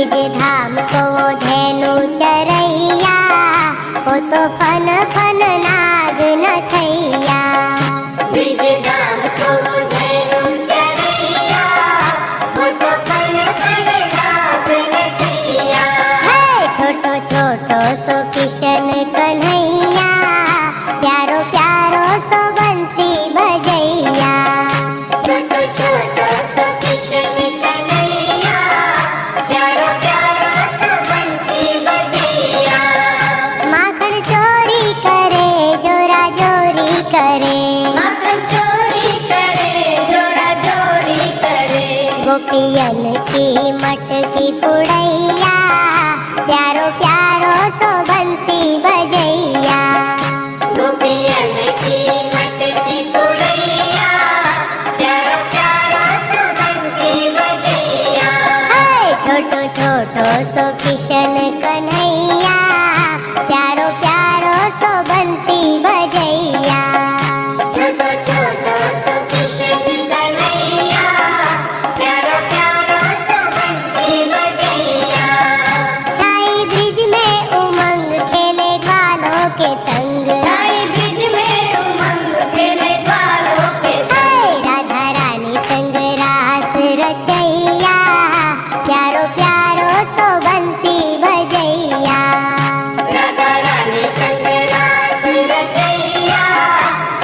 Bridge धाम को वो धेनु चरैया, वो तो फन फन नाग नथैया। ब्रिज धाम को वो धेनु चरैया, वो तो फन फन नाग नथैया। है छोटो छोटो सो किशन कन्हैया, प्यारो प्यारो सो बंसी बजैया। छोटो छोटो सो किशन कन्हैया, प्यारो प्यारो सो बंसी बजैया। माखन चोरी करे जोरा जोरी करे, माखन चोरी करे जोरा जोरी करे। गोपियन की मटकी पुड़ैया, प्यारो प्यारो सो बंसी बजैया। गोपियन की मटकी पुड़ैया, प्यारो प्यारो सो बंसी बजैया। है छोटो छोटो सो किशन कन्हैया, प्यारो प्यारो सो बंसी बजैया। छोटो छोटो सो किशन कन्हैया, प्यारो प्यारो सो बंसी बजैया। छाई ब्रिज में उमंग खेले ग्वालों के संग, छाई ब्रिज में उमंग खेले ग्वालों के संग। है राधा रानी संग रास रचैया, प्यारो प्यारो सो बंसी बजैया। राधा रानी संग रास रचैया,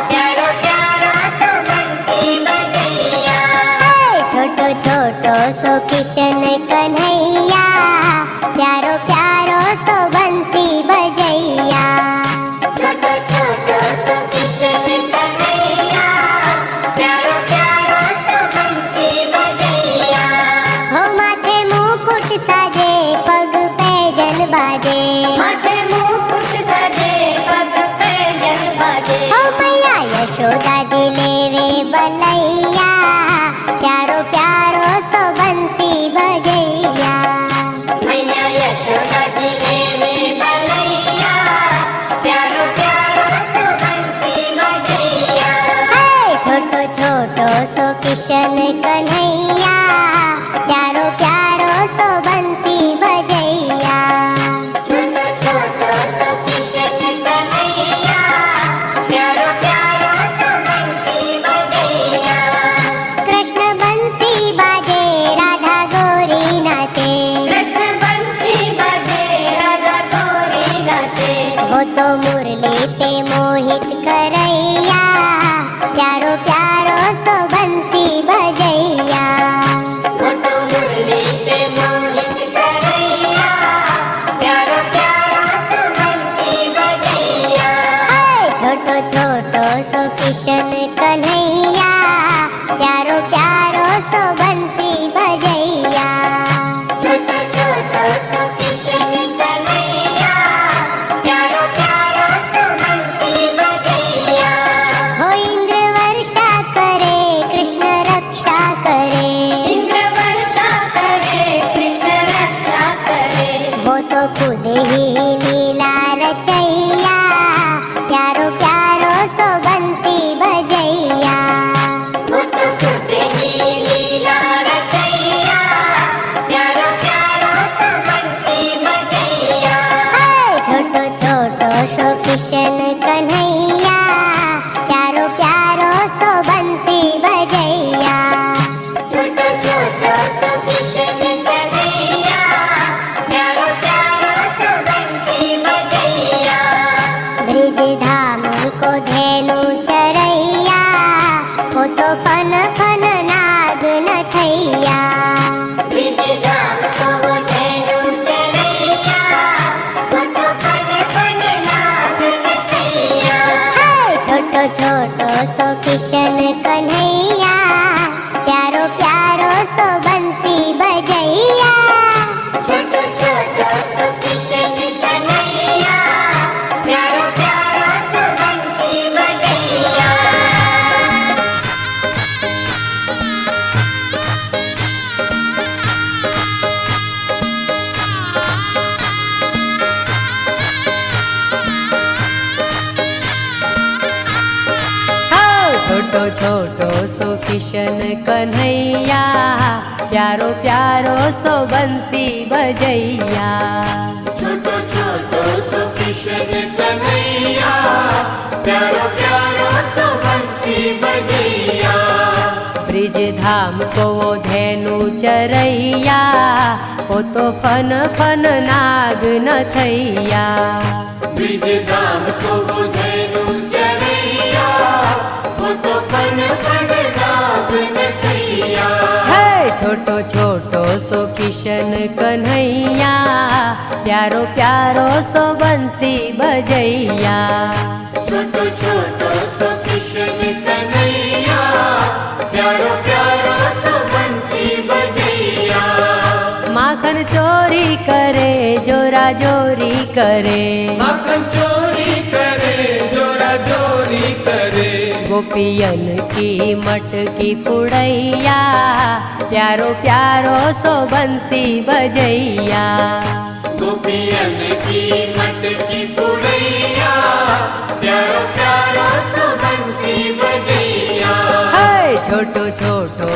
प्यारो प्यारो सो बंसी बजैया। है छोटो छोटो सो किशन कन्हैया, प्यारो प्यारो सो बंसी बजैया। छोटो छोटो सो किशन कन्हैया, प्यारो प्यारो सो बंसी बजैया। हो माथे मुकुट साजे पग पैजन बाजे, माथे मुकुट सजे पग पैजन बाजे। हो मैया यशोदा जी लेवे बलैया, प्यारो प्यारो सो बंसी बजैया। मैया यशोदा जी लेवे बलैया, प्यारो प्यारो सो बंसी बजैया। है छोटो छोटो सो किशन कन्हैया, प्यारो प्यारो सो बंसी बजैया। छोटो छोटो सो किशन कन्हैया, प्यारो प्यारो सो बंसी बजैया। कृष्ण बंसी बाजे राधा गोरी नाचे, कृष्ण बंसी बजे राधा गोरी नाचे। वो तो मुरली पे मोहित करैया, प्यारो प्यारो सो बंसी बजैया। वो तो मुरली पे मोहित करैया, प्यारो प्यारो सो बंसी बजैया। है छोटो छोटो सो किशन कन्हैया, प्यारो प्यारो सो बंसी बजैया। छोटो छोटो सो किशन कन्हैया, प्यारो प्यारो सो बंसी बजैया। हो इंद्र वर्षा करे कृष्ण रक्षा करे, इंद्र वर्षा करे कृष्ण रक्षा करे। वो तो खुद ही लीला रचैया, प्यारो प्यारो सो बंसी बजैया। वो तो खुद ही लीला रचैया, प्यारो प्यारो सो बंसी बजैया। है छोटो छोटो सो किशन कन्हैया, प्यारो प्यारो सो बंसी बजैया। छोटो छोटो सो किशन कन्हैया, प्यारो प्यारो सो बंसी बजैया। ब्रिज धाम को धेनु चरैया, वो तो फन फन नाग नथैया। ब्रिज धाम को वो धेनु चरैया, वो तो फन फन नाग नथैया। है छोटो छोटो सो किशन कन्हैया, प्यारो प्यारो सो बंसी बजैया। छोटो छोटो सो किशन कन्हैया, प्यारो प्यारो सो बंसी बजैया। छोटो छोटो सो किशन कन्हैया, प्यारो प्यारो सो बंसी बजैया। छोटो छोटो सो कृष्ण कन्हैया, प्यारो प्यारो सो बंसी बजैया। ब्रिज धाम को वो धेनु चरैया, वो तो फन फन नाग नथैया। ब्रिज धाम को वो धेनु चरैया, वो तो फन फन नाग नथैया। है छोटो छोटो सो किशन कन्हैया, प्यारो प्यारो सो बंसी बजैया। छोटो छोटो सो कृष्ण कन्हैया, प्यारो प्यारो सो बंसी बजैया। माखन चोरी करे, जोरा जोरी करे, माखन चोरी करे, जोरा जोरी करे। गोपियन की मटकी पुड़ैया, प्यारो प्यारो सो बंसी बजैया। गोपियन की मटकी फुड़ैया, प्यारो प्यारो सो बंसी बजैया। है छोटो छोटो